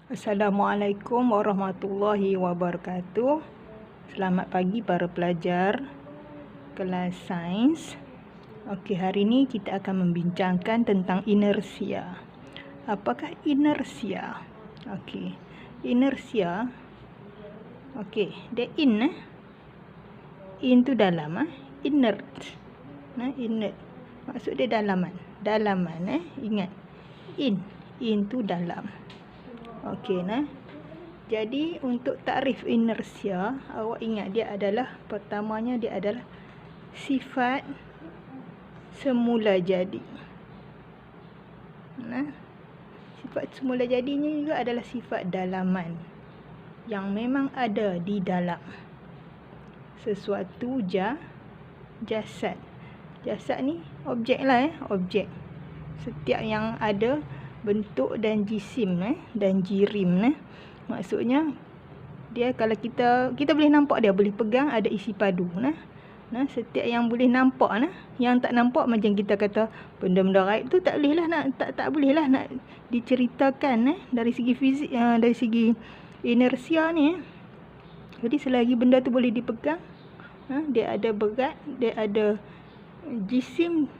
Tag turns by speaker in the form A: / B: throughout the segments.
A: Assalamualaikum warahmatullahi wabarakatuh. Selamat pagi para pelajar kelas sains. Okey, hari ini kita akan membincangkan tentang inersia. Apakah inersia? Okey. Inersia. Okey, dia in tu dalam inert. Inert. Maksud dia dalaman. Ingat. In tu dalam. Okey Jadi untuk takrif inersia, awak ingat dia adalah pertamanya dia adalah sifat semula jadi. Sifat semula jadinya juga adalah sifat dalaman yang memang ada di dalam sesuatu jasad. Jasad ni objek lah objek. Setiap yang ada bentuk dan jisim dan jirim maksudnya dia kalau kita boleh nampak dia, boleh pegang, ada isi padu setiap yang boleh nampak yang tak nampak macam kita kata benda-benda gaib tu tak boleh lah tak boleh lah nak diceritakan dari segi fizik, dari segi inersia ni jadi selagi benda tu boleh dipegang, dia ada berat, dia ada jisim,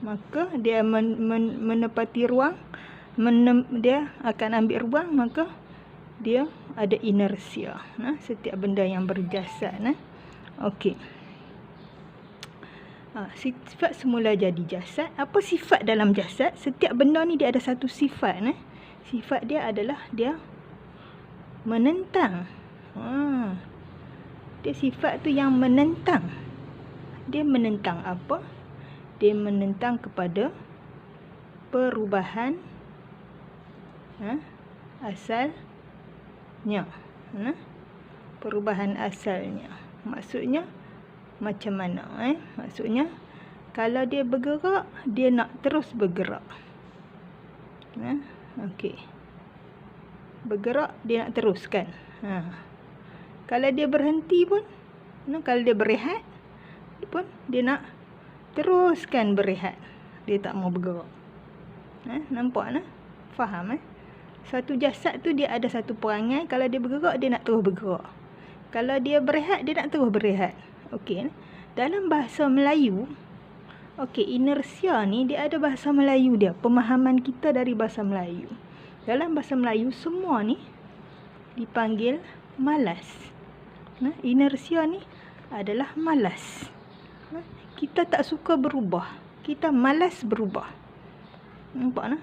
A: maka dia menepati ruang, dia akan ambil ruang, maka dia ada inersia. Setiap benda yang berjasad. Okey. Sifat semula jadi jasad. Apa sifat dalam jasad? Setiap benda ni dia ada satu sifat. Sifat dia adalah dia menentang. Dia sifat tu yang menentang. Dia menentang apa? Dia menentang kepada perubahan asalnya. Perubahan asalnya. Maksudnya macam mana? Maksudnya kalau dia bergerak, dia nak terus bergerak. Okey. Bergerak, dia nak teruskan. Kalau dia berhenti pun, kalau dia berehat pun, dia nak teruskan berehat. Dia tak mau bergerak. Nampak? Faham? Satu jasad tu dia ada satu perangai. Kalau dia bergerak, dia nak terus bergerak. Kalau dia berehat, dia nak terus berehat. Okey. Dalam bahasa Melayu, inersia ni dia ada bahasa Melayu dia. Pemahaman kita dari bahasa Melayu. Dalam bahasa Melayu, semua ni dipanggil malas. Inersia ni adalah malas. Kita tak suka berubah. Kita malas berubah. Nampak?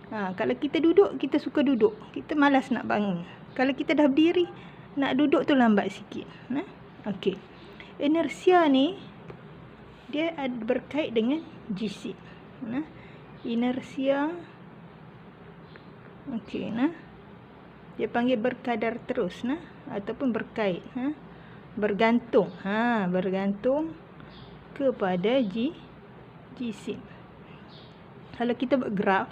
A: Kalau kita duduk, kita suka duduk. Kita malas nak bangun. Kalau kita dah berdiri, nak duduk tu lambat sikit. Okey. Inersia ni dia berkait dengan jisim. Inersia dia panggil berkadar terus ataupun berkait. Bergantung. Bergantung kepada jisim. Kalau kita buat graf,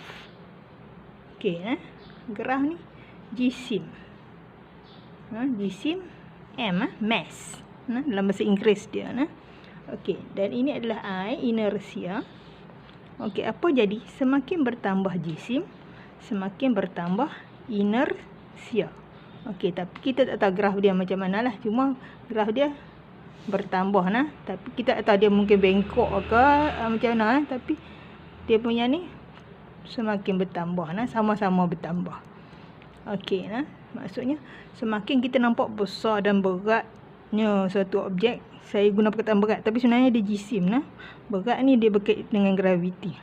A: graf ni jisim. Jisim mass. Dalam bahasa Inggeris dia. Okey, dan ini adalah inersia. Okey, apa jadi? Semakin bertambah jisim, semakin bertambah inersia. Okey, tapi kita tak tahu graf dia macam manalah. Cuma graf dia bertambah tapi kita tak tahu dia mungkin bengkok ke macam mana tapi dia punya ni semakin bertambah sama-sama bertambah. Okey maksudnya semakin kita nampak besar dan beratnya satu objek, saya guna perkataan berat tapi sebenarnya dia jisim berat ni dia berkait dengan graviti.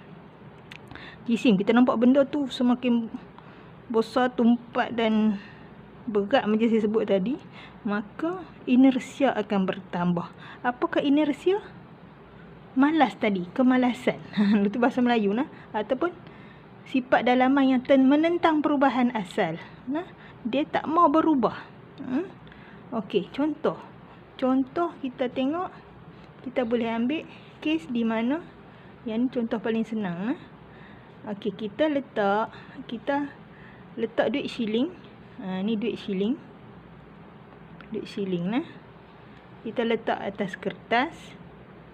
A: Jisim kita nampak benda tu semakin besar, tumpat dan berat macam saya sebut tadi, maka inersia akan bertambah. Apakah inersia? Malas tadi, kemalasan. Itu bahasa Melayu ataupun sifat dalaman yang menentang perubahan asal. Dia tak mau berubah. Okey, contoh kita tengok, kita boleh ambil kes di mana yang ni contoh paling senang. Okey, kita letak duit shilling. Ni duit shilling. Kita letak atas kertas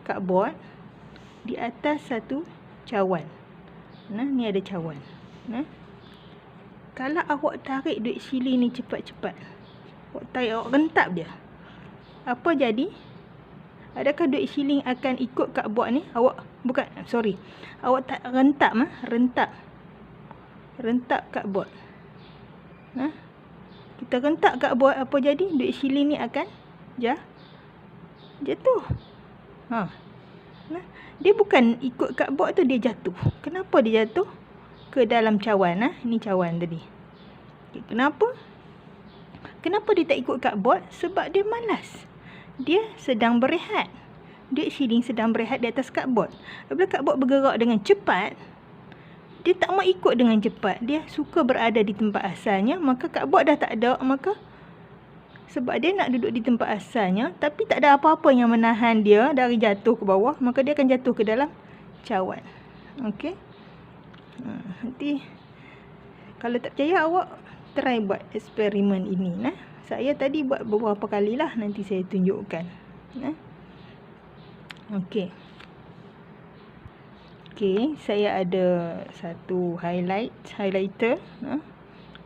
A: cardboard di atas satu cawan. Ni ada cawan. Kalau awak tarik duit siling ni cepat-cepat, awak tarik, awak rentap dia, apa jadi? Adakah duit siling akan ikut kad bot ni? Awak awak tak rentap rentap kad bot. Kita rentak kad bot, apa jadi? Duit siling ni akan jatuh. Dia bukan ikut kad bot tu, dia jatuh. Kenapa dia jatuh? Ke dalam cawan. Ni cawan tadi. Kenapa dia tak ikut kad bot? Sebab dia malas. Dia sedang berehat. Duit siling sedang berehat di atas kad bot. Apabila kad bot bergerak dengan cepat, dia tak mau ikut dengan cepat. Dia suka berada di tempat asalnya. Maka kad bot dah tak ada. Maka sebab dia nak duduk di tempat asalnya, tapi tak ada apa-apa yang menahan dia dari jatuh ke bawah, maka dia akan jatuh ke dalam cawan. Okey. Nanti kalau tak percaya, awak try buat eksperimen ini. Saya tadi buat beberapa kali lah. Nanti saya tunjukkan. Okey, saya ada satu highlighter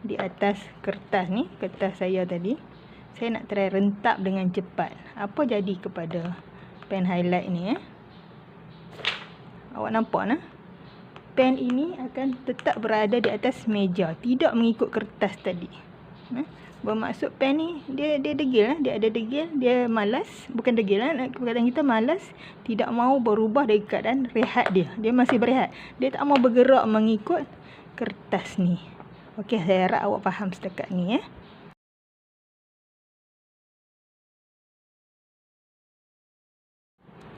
A: di atas kertas ni, kertas saya tadi. Saya nak try rentap dengan cepat. Apa jadi kepada pen highlight ni? Awak nampak pen ini akan tetap berada di atas meja, tidak mengikut kertas tadi. Bermaksud pen ni dia degil, dia ada degil, dia malas, bukan degil perkataan kita malas, tidak mahu berubah dari keadaan rehat dia. Dia masih berehat. Dia tak mahu bergerak mengikut kertas ni. Okey, saya harap awak faham setakat ni.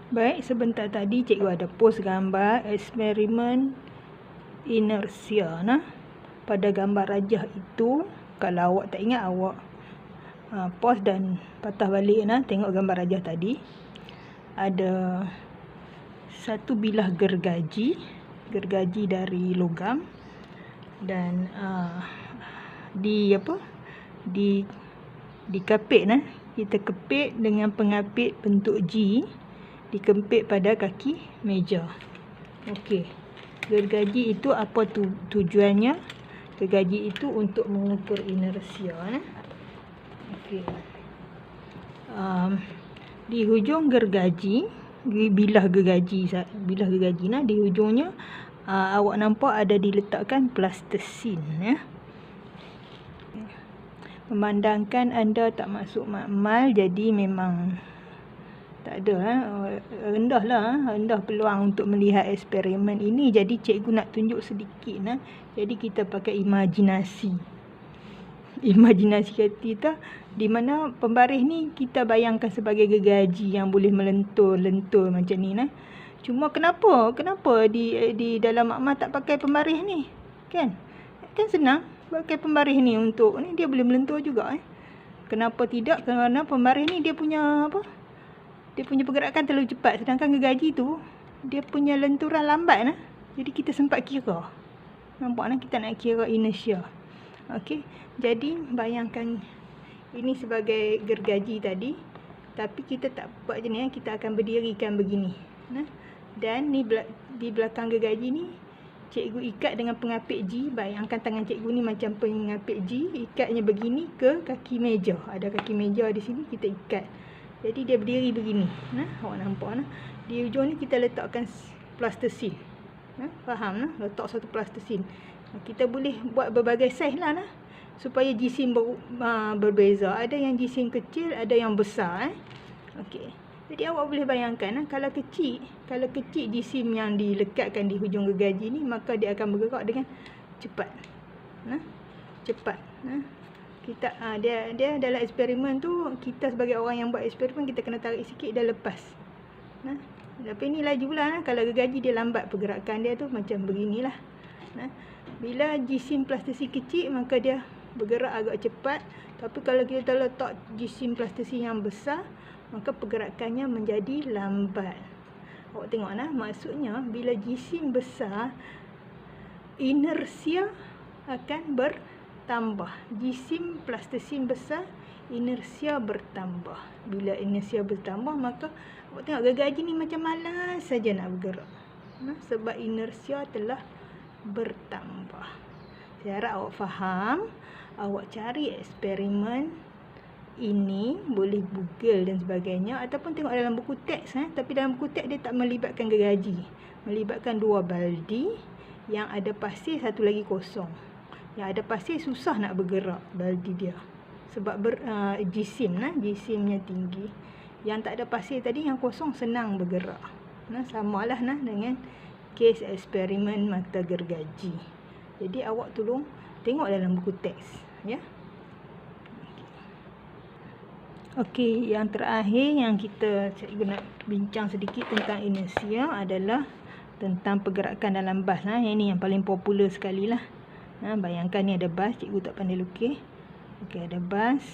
A: Baik, sebentar tadi cikgu ada post gambar eksperimen inersia. Pada gambar rajah itu, kalau awak tak ingat, awak pause dan patah balik tengok gambar rajah tadi. Ada satu bilah gergaji dari logam, dan dikapit. Kita kepit dengan pengapit bentuk G, dikempit pada kaki meja. Okey. Gergaji itu apa tujuannya? Gergaji itu untuk mengukur inersia. Okey. Di hujung gergaji, bilah gergaji di hujungnya awak nampak ada diletakkan plastisin. Memandangkan anda tak masuk makmal, jadi memang tak ada rendah peluang untuk melihat eksperimen ini. Jadi cikgu nak tunjuk sedikit. Jadi kita pakai imajinasi kita, di mana pembaris ni kita bayangkan sebagai gergaji yang boleh melentur macam ni. Cuma kenapa di dalam makmal tak pakai pembaris ni? Kan senang pakai pembaris ni, untuk ni dia boleh melentur juga. Kenapa tidak? Kerana pembaris ni dia punya pergerakan terlalu cepat, sedangkan gergaji tu dia punya lenturan lambat. Jadi kita sempat kira. Nampak kita nak kira inersia. Okey. Jadi bayangkan ini sebagai gergaji tadi, tapi kita tak buat macam ni. Kita akan berdirikan begini. Dan ni di belakang gergaji ni cikgu ikat dengan pengapit G. Bayangkan tangan cikgu ni macam pengapit G, ikatnya begini ke kaki meja. Ada kaki meja di sini, kita ikat. Jadi dia berdiri begini. Awak nampak di hujung ni kita letakkan plastisin. Faham? Letak satu plastisin. Kita boleh buat berbagai saiz supaya jisim berbeza. Ada yang jisim kecil, ada yang besar. Okey. Jadi awak boleh bayangkan kalau kecil jisim yang dilekatkan di hujung gergaji ni, maka dia akan bergerak dengan cepat. Cepat. Kita dia dalam eksperimen tu, kita sebagai orang yang buat eksperimen, kita kena tarik sikit dah lepas. Tapi ni lajulah. Kalau gergaji dia lambat pergerakan dia tu, macam beginilah. Bila jisim plastisin kecil, maka dia bergerak agak cepat. Tapi kalau kita letak jisim plastisin yang besar, maka pergerakannya menjadi lambat. Awak tengok maksudnya bila jisim besar, inersia akan bertambah. Jisim plastisin besar, inersia bertambah. Bila inersia bertambah, maka awak tengok gergaji ni macam malas saja nak bergerak. Sebab inersia telah bertambah. Saya harap awak faham. Awak cari eksperimen ini, boleh Google dan sebagainya, ataupun tengok dalam buku teks. Tapi dalam buku teks dia tak melibatkan gergaji. Melibatkan 2 baldi yang ada pasir, satu lagi kosong. Yang ada pasir susah nak bergerak baldi dia. Sebab jisimnya tinggi. Yang tak ada pasir tadi, yang kosong senang bergerak. Samalah dengan kes eksperimen mata gergaji. Jadi awak tolong tengok dalam buku teks, ya. Okey, yang terakhir yang cikgu nak bincang sedikit tentang inersia adalah tentang pergerakan dalam bas. Ini yang paling popular sekali lah. Bayangkan ni ada bas, cikgu tak pandai lukis. Okey, ada bas.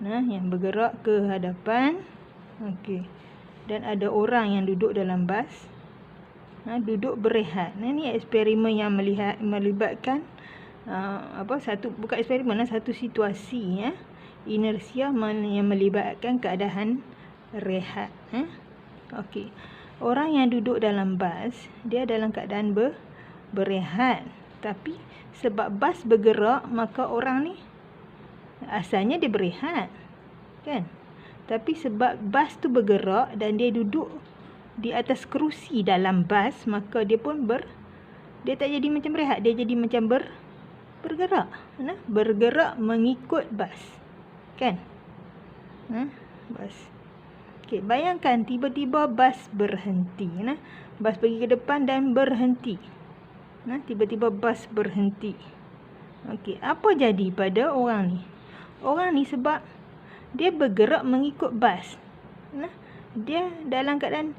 A: Yang bergerak ke hadapan. Okey. Dan ada orang yang duduk dalam bas. Duduk berehat. Ini eksperimen yang melibatkan bukan eksperimen, satu situasi, ya. Inersia yang melibatkan keadaan rehat. Okey. Orang yang duduk dalam bas, dia dalam keadaan berehat. Tapi sebab bas bergerak, maka orang ni asalnya dia berehat, kan? Tapi sebab bas tu bergerak dan dia duduk di atas kerusi dalam bas, maka dia pun dia tak jadi macam berehat, dia jadi macam bergerak. Bergerak mengikut bas, kan? Bas. Okey, bayangkan tiba-tiba bas berhenti. Bas pergi ke depan dan berhenti. Tiba-tiba bas berhenti. Okey, apa jadi pada orang ni? Orang ni sebab dia bergerak mengikut bas. Dia dalam keadaan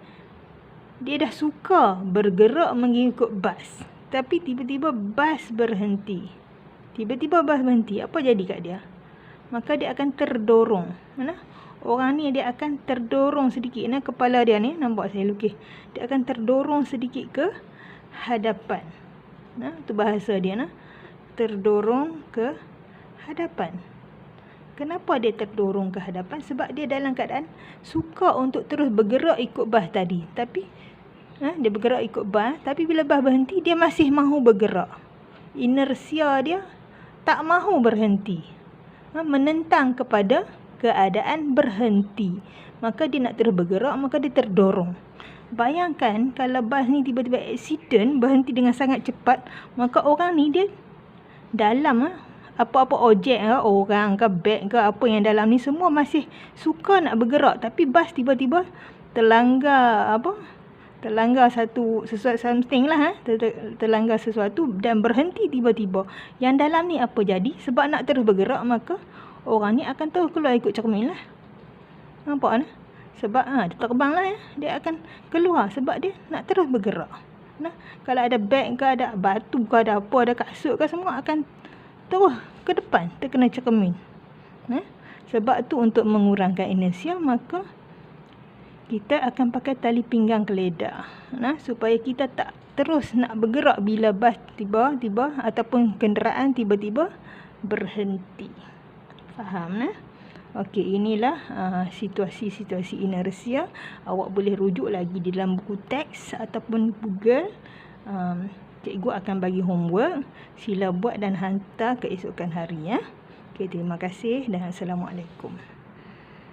A: dia dah suka bergerak mengikut bas. Tapi tiba-tiba bas berhenti. Tiba-tiba bas berhenti. Apa jadi kat dia? Maka dia akan terdorong. Orang ni dia akan terdorong sedikit. Kepala dia ni, nampak saya lukis. Dia akan terdorong sedikit ke hadapan. Itu bahasa dia. Terdorong ke hadapan. Kenapa dia terdorong ke hadapan? Sebab dia dalam keadaan suka untuk terus bergerak ikut bas tadi. Tapi dia bergerak ikut bas, tapi bila bas berhenti, dia masih mahu bergerak. Inersia dia tak mahu berhenti. Menentang kepada keadaan berhenti. Maka dia nak terus bergerak, maka dia terdorong. Bayangkan kalau bas ni tiba-tiba accident, berhenti dengan sangat cepat, maka orang ni dia dalam apa-apa objek ke, orang ke, beg ke, apa yang dalam ni semua masih suka nak bergerak. Tapi bas tiba-tiba terlanggar sesuatu something lah. Terlanggar sesuatu dan berhenti tiba-tiba. Yang dalam ni apa jadi? Sebab nak terus bergerak, maka orang ni akan terus keluar ikut cermin lah. Nampak? Sebab dia terbang lah, ya. Dia akan keluar sebab dia nak terus bergerak. Kalau ada beg ke, ada batu ke, ada apa, ada kasut ke, semua akan terus ke depan, terkena cermin. Sebab tu untuk mengurangkan inersia, maka kita akan pakai tali pinggang keledar. Supaya kita tak terus nak bergerak bila bas tiba-tiba ataupun kenderaan tiba-tiba berhenti. Faham? Okey, inilah situasi-situasi inersia. Awak boleh rujuk lagi di dalam buku teks ataupun Google. Cikgu akan bagi homework. Sila buat dan hantar keesokan hari, ya. Okey, terima kasih dan Assalamualaikum.